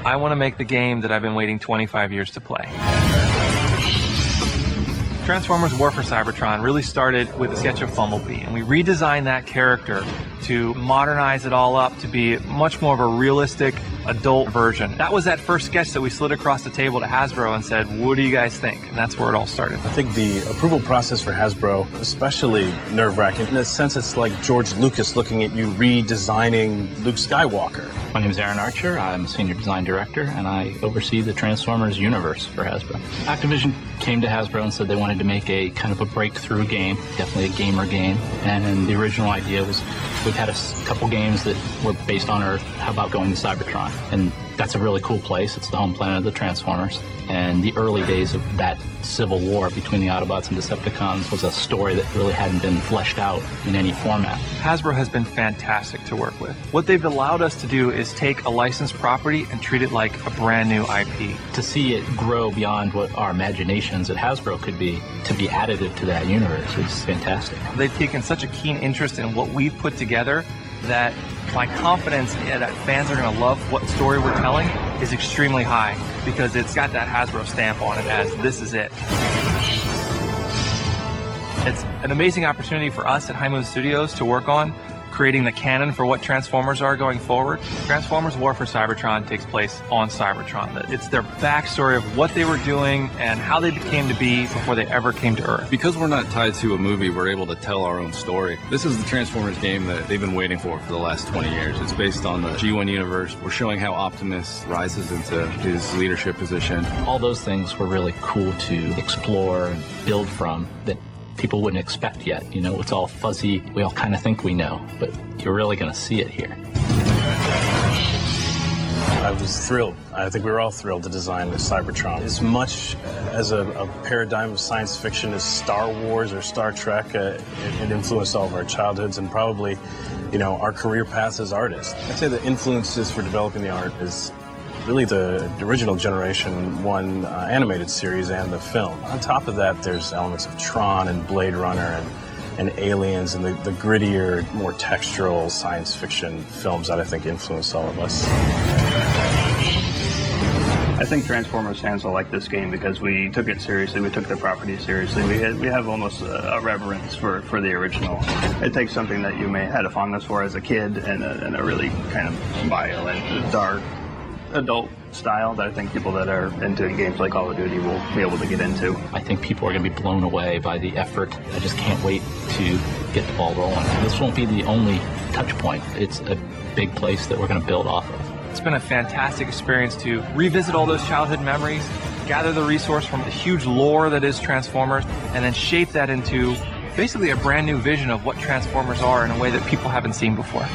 I want to make the game that I've been waiting 25 years to play. Transformers War for Cybertron really started with a sketch of Bumblebee, and we redesigned that character to modernize it all up to be much more of a realistic adult version. That was that first sketch that we slid across the table to Hasbro and said, what do you guys think? And that's where it all started. I think the approval process for Hasbro, especially nerve-wracking. In a sense, it's like George Lucas looking at you redesigning Luke Skywalker. My name is Aaron Archer. I'm a senior design director, and I oversee the Transformers universe for Hasbro. Activision came to Hasbro and said they wanted to make a kind of a breakthrough game, definitely a gamer game. And the original idea was, we've had a couple games that were based on Earth. How about going to Cybertron? And that's a really cool place. It's the home planet of the Transformers. And the early days of that civil war between the Autobots and Decepticons was a story that really hadn't been fleshed out in any format. Hasbro has been fantastic to work with. What they've allowed us to do is take a licensed property and treat it like a brand new IP. To see it grow beyond what our imaginations at Hasbro could be, to be additive to that universe is fantastic. They've taken such a keen interest in what we've put together that my confidence that fans are going to love what story we're telling is extremely high, because it's got that Hasbro stamp on it as this is it. It's an amazing opportunity for us at High Moon Studios to work on creating the canon for what Transformers are going forward. Transformers War for Cybertron takes place on Cybertron. It's their backstory of what they were doing and how they came to be before they ever came to Earth. Because we're not tied to a movie, we're able to tell our own story. This is the Transformers game that they've been waiting for the last 20 years. It's based on the G1 universe. We're showing how Optimus rises into his leadership position. All those things were really cool to explore and build from that people wouldn't expect yet. You know, it's all fuzzy. We all kind of think we know, but you're really going to see it here. I was thrilled. I think we were all thrilled to design the Cybertron. As much as a paradigm of science fiction as Star Wars or Star Trek, it influenced all of our childhoods and probably, you know, our career paths as artists. I'd say the influences for developing the art is really the original Generation 1 animated series and the film. On top of that, there's elements of Tron and Blade Runner and Aliens and the grittier, more textural science fiction films that I think influenced all of us. I think Transformers fans will like this game because we took it seriously, we took the property seriously. We have almost a reverence for the original. It takes something that you may have had a fondness for as a kid and a really kind of violent, dark, adult style that I think people that are into games like Call of Duty will be able to get into. I think people are going to be blown away by the effort. I just can't wait to get the ball rolling. This won't be the only touch point. It's a big place that we're going to build off of. It's been a fantastic experience to revisit all those childhood memories, gather the resource from the huge lore that is Transformers, and then shape that into basically a brand new vision of what Transformers are in a way that people haven't seen before.